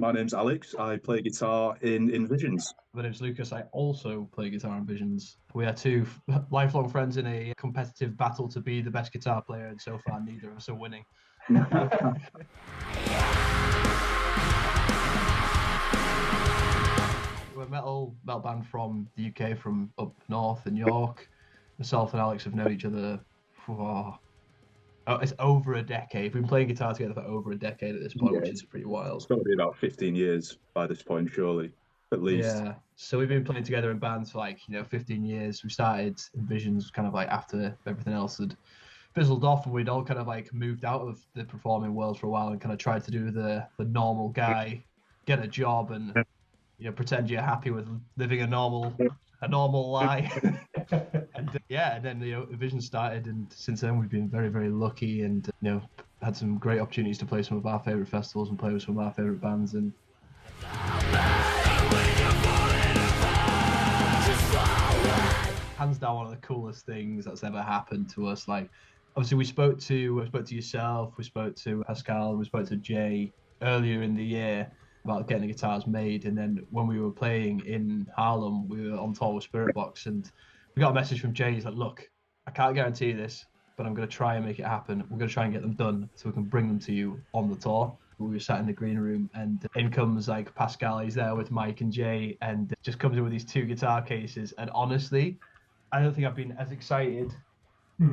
My name's Alex. I play guitar in InVisions. My name's Lucas. I also play guitar in Visions. We are two lifelong friends in a competitive battle to be the best guitar player, and so far neither of us are winning. We're a metal band from the UK, from up north in York. Myself and Alex have known each other for it's over a decade. We've been playing guitar together for over a decade at this point, Yeah, which it's, is pretty it's wild. got to be about 15 years by this point, surely, at least. Yeah. So we've been playing together in bands for 15 years. We started in Visions kind of like after everything else had fizzled off, and we'd all kind of like moved out of the performing world for a while and kind of tried to do the normal guy, get a job and pretend you're happy with living a normal lie. And then Vision started, and since then we've been very, very lucky, and had some great opportunities to play some of our favorite festivals and play with some of our favorite bands. And hands down, one of the coolest things that's ever happened to us. Like, obviously, we spoke to yourself, we spoke to Pascal, we spoke to Jay earlier in the year about getting the guitars made, and then when we were playing in Harlem, we were on tour with Spirit Box, and we got a message from Jay. He's like, "Look, I can't guarantee this, but I'm going to try and make it happen. We're going to try and get them done so we can bring them to you on the tour." We were sat in the green room, and in comes like Pascal. He's there with Mike and Jay, and just comes in with these two guitar cases. And honestly, I don't think I've been as excited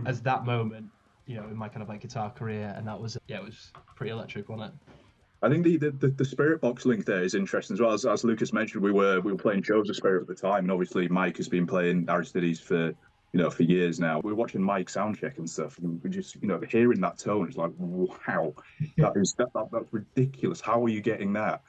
as that moment, in my kind of like guitar career. And that was, yeah, it was pretty electric, wasn't it? I think the Spirit Box link there is interesting as well. As Lucas mentioned, we were playing shows of Spirit at the time, and obviously Mike has been playing Aristides for years now. We were watching Mike soundcheck and stuff, and we just hearing that tone, it's like, wow, that's ridiculous. How are you getting that?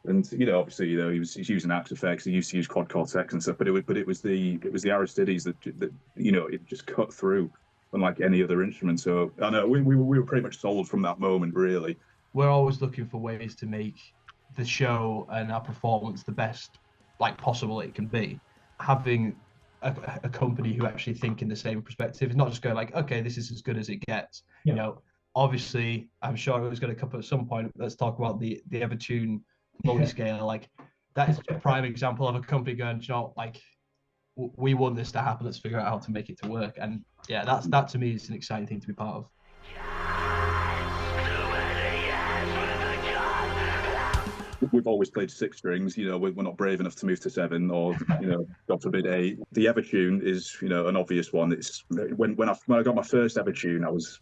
And obviously, he's using Axe effects. He used to use quad cortex and stuff, but it was the Aristides that it just cut through, unlike any other instrument. So I know we were pretty much sold from that moment, really. We're always looking for ways to make the show and our performance the best like possible it can be. Having a company who actually think in the same perspective is not just going like, okay, this is as good as it gets. Obviously, I'm sure it was going to come at some point. Let's talk about the Evertune multi-scale. Like, that is a prime example of a company going, like, we want this to happen. Let's figure out how to make it to work. And yeah, that to me is an exciting thing to be part of. We've always played six strings. We're not brave enough to move to seven, or God forbid, eight. The Evertune is an obvious one. It's when I got my first Evertune, I was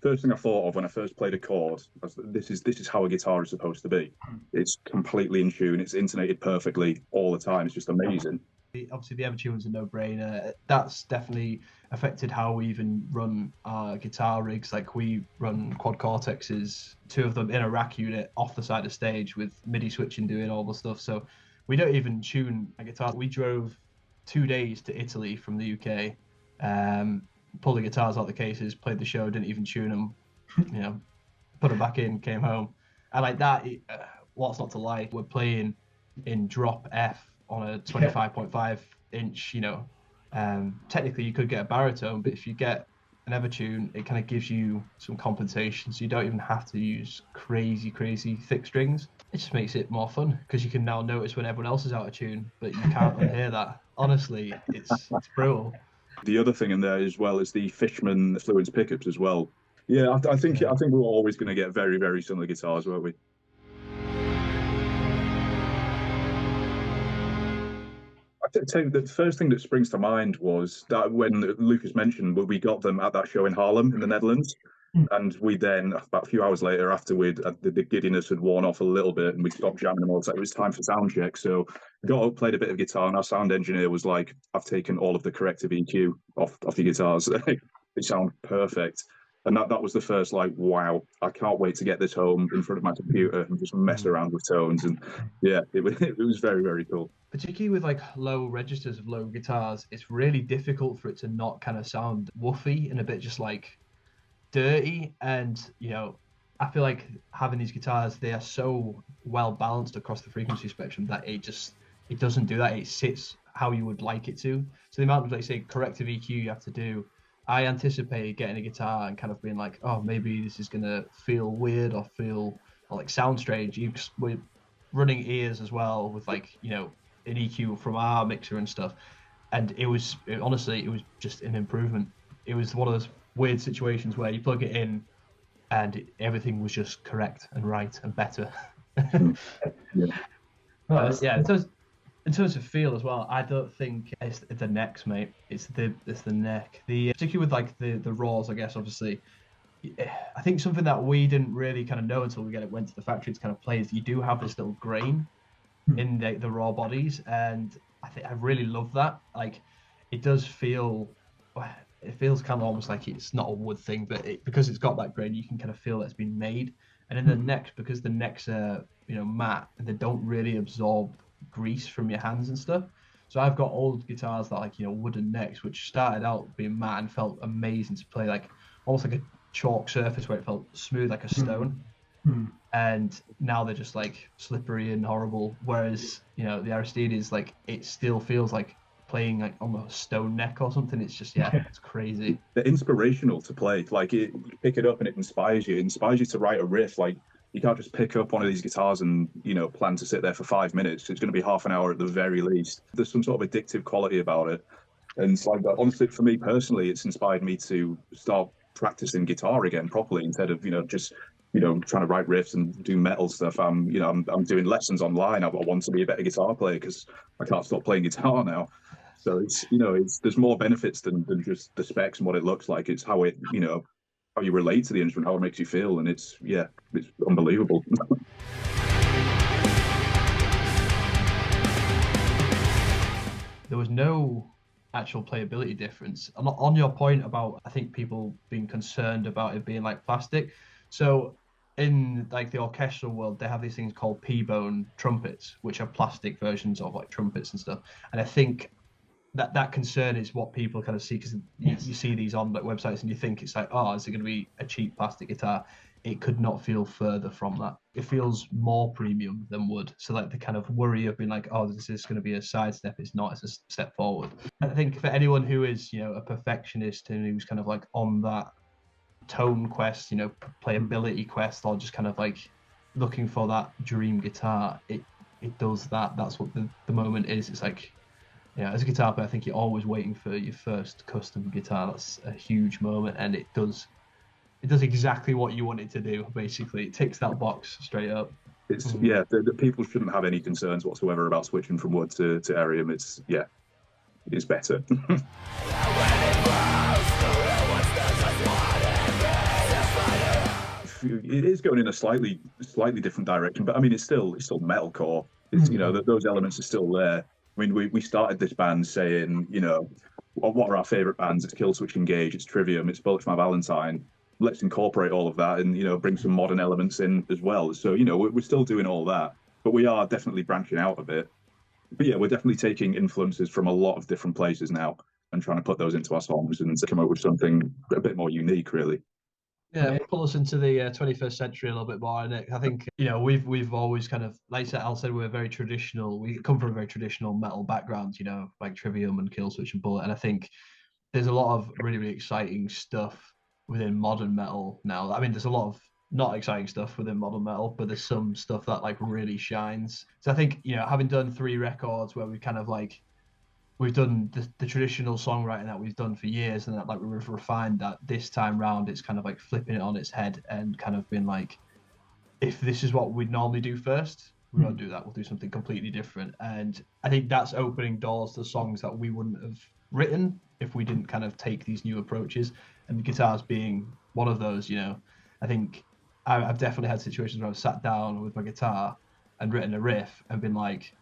first thing I thought of when I first played a chord. This is how a guitar is supposed to be. It's completely in tune. It's intonated perfectly all the time. It's just amazing. Obviously, the Evertune was a no-brainer. That's definitely affected how we even run our guitar rigs. Like, we run quad cortexes, two of them in a rack unit off the side of stage with MIDI switching, doing all the stuff. So we don't even tune a guitar. We drove 2 days to Italy from the UK, pulled the guitars out the cases, played the show, didn't even tune them, put them back in, came home. And like that, what's not to like? We're playing in drop F on a 25.5 inch, technically you could get a baritone, but if you get an Evertune, it kind of gives you some compensation, so you don't even have to use crazy, crazy thick strings. It just makes it more fun because you can now notice when everyone else is out of tune, but you can't unhear that. Honestly, it's brutal. The other thing in there as well is the Fishman Fluence pickups as well. Yeah, I think we're always going to get very, very similar guitars, weren't we? I tell you, the first thing that springs to mind was that when Lucas mentioned we got them at that show in Haarlem in the Netherlands, and we then about a few hours later, after the giddiness had worn off a little bit, and we stopped jamming them all, it was time for sound check. So we got up, played a bit of guitar, and our sound engineer was like, "I've taken all of the corrective EQ off the guitars. They sound perfect." And that was the first, like, wow, I can't wait to get this home in front of my computer and just mess around with tones. And yeah, it was very, very cool. Particularly with like low registers of low guitars, it's really difficult for it to not kind of sound woofy and a bit just like dirty. And I feel like having these guitars, they are so well balanced across the frequency spectrum that it doesn't do that. It sits how you would like it to. So the amount of, like, say, corrective EQ you have to do, I anticipate getting a guitar and kind of being like, oh, maybe this is gonna feel weird or like sound strange. running ears as well with like, you know, an EQ from our mixer and stuff. And honestly, it was just an improvement. It was one of those weird situations where you plug it in and everything was just correct and right and better. Yeah. Yeah, in terms of feel as well, I don't think it's the necks, mate. It's the neck. Particularly with like the raws, I guess. Obviously, I think something that we didn't really kind of know until went to the factory to kind of play is you do have this little grain in the raw bodies, and I really love that. Like, it does feel. It feels kind of almost like it's not a wood thing, but because it's got that grain, you can kind of feel that it's been made. And in the necks, because the necks are, you know, matte, and they don't really absorb grease from your hands and stuff. So I've got old guitars that like, you know, wooden necks, which started out being matte and felt amazing to play, like almost like a chalk surface where it felt smooth like a stone. And now they're just like slippery and horrible. Whereas, you know, the Aristides, like, it still feels like playing like on a stone neck or something. It's just, it's crazy. They're inspirational to play. Like, you pick it up and it inspires you. It inspires you to write a riff. Like, you can't just pick up one of these guitars and, you know, plan to sit there for 5 minutes. It's going to be half an hour at the very least. There's some sort of addictive quality about it. And it's like, honestly, for me personally, it's inspired me to start practicing guitar again properly instead of, you know, just, you know, trying to write riffs and do metal stuff. I'm doing lessons online. I want to be a better guitar player because I can't stop playing guitar now. So it's, you know, there's more benefits than just the specs and what it looks like. It's how it, you know, how you relate to the instrument, how it makes you feel, and it's unbelievable. There was no actual playability difference. On your point about, I think, people being concerned about it being like plastic. So in like the orchestral world, they have these things called P-bone trumpets, which are plastic versions of like trumpets and stuff. And I think that concern is what people kind of see, because you see these on like websites and you think it's like, oh, is it going to be a cheap plastic guitar? It could not feel further from that. It feels more premium than wood. So like the kind of worry of being like, oh, this is going to be a sidestep, it's not, it's a step forward. I think for anyone who is, you know, a perfectionist and who's kind of like on that tone quest, you know, playability quest, or just kind of like looking for that dream guitar, it does that. That's what the moment is. It's like, yeah, as a guitar player, I think you're always waiting for your first custom guitar. That's a huge moment, and it does exactly what you want it to do. Basically, it ticks that box straight up. It's the people shouldn't have any concerns whatsoever about switching from wood to Arium. It's better. It is going in a slightly different direction, but I mean, it's still metalcore. It's, you know, those elements are still there. I mean, we started this band saying, you know, what are our favorite bands? It's Killswitch Engage, it's Trivium, it's Bullet for My Valentine. Let's incorporate all of that and, you know, bring some modern elements in as well. So, you know, we're still doing all that, but we are definitely branching out a bit. But yeah, we're definitely taking influences from a lot of different places now and trying to put those into our songs and come up with something a bit more unique, really. Yeah, pull us into the 21st century a little bit more. And I think, you know, we've always kind of, like Al said, we're very traditional. We come from a very traditional metal background, you know, like Trivium and Killswitch and Bullet. And I think there's a lot of really, really exciting stuff within modern metal now. I mean, there's a lot of not exciting stuff within modern metal, but there's some stuff that like really shines. So I think, you know, having done 3 records where we kind of like, we've done the traditional songwriting that we've done for years, and that like we've refined that this time round, it's kind of like flipping it on its head and kind of been like, if this is what we'd normally do first, we won't do that, we'll do something completely different. And I think that's opening doors to songs that we wouldn't have written if we didn't kind of take these new approaches, and the guitars being one of those. You know, I think I've definitely had situations where I've sat down with my guitar and written a riff and been like,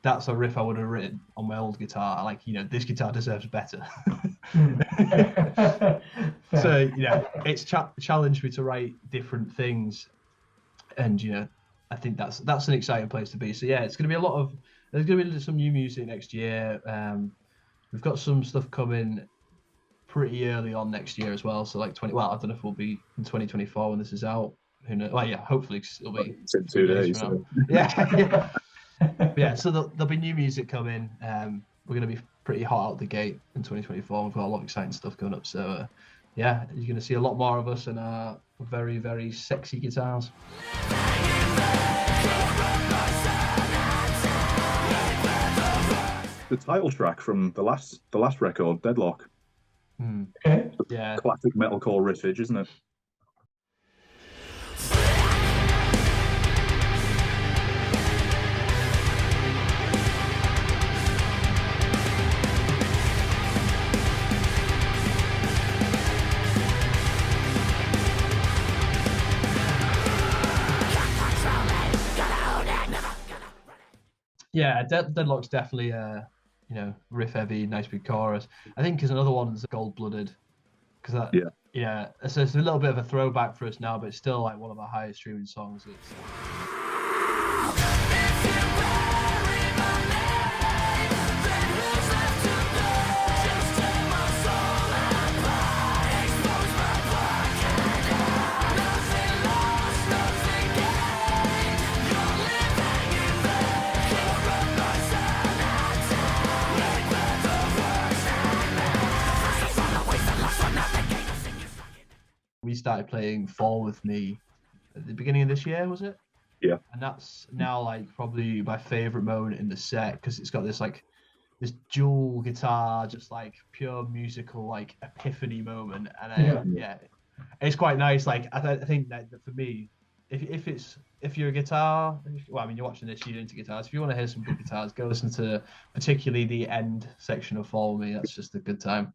that's a riff I would have written on my old guitar. Like, you know, this guitar deserves better. So, you know, it's challenged me to write different things. And, you know, I think that's an exciting place to be. So, yeah, it's going to be there's going to be some new music next year. We've got some stuff coming pretty early on next year as well. So, like, I don't know if we'll be in 2024 when this is out. Who knows? Well, yeah, hopefully it'll be in 2 days. So. Yeah. Yeah, so there'll be new music coming. We're going to be pretty hot out the gate in 2024. We've got a lot of exciting stuff coming up. So, yeah, you're going to see a lot more of us and our very, very sexy guitars. The title track from the last record, Deadlock. Okay. Yeah. Classic metalcore riffage, isn't it? Yeah, Deadlock's definitely riff heavy, nice big chorus. I think is another one's Gold Blooded, because that so it's a little bit of a throwback for us now, but it's still like one of our highest streaming songs. It's we started playing Fall With Me at the beginning of this year, was it? Yeah. And that's now like probably my favorite moment in the set, because it's got this like this dual guitar, just like pure musical like epiphany moment. And it's quite nice. Like I think that for me, if you're a guitar, well, I mean, you're watching this, you're into guitars. If you want to hear some good guitars, go listen to particularly the end section of Fall With Me. That's just a good time.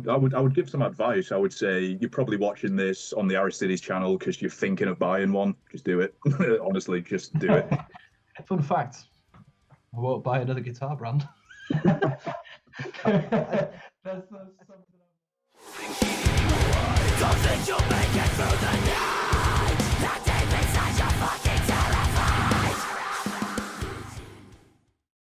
I would give some advice. I would say you're probably watching this on the Aristides channel because you're thinking of buying one. Just do it. Honestly, just do it. Fun fact: I won't buy another guitar brand. That's something. Don't think you'll make it through the night. That deep inside your fucking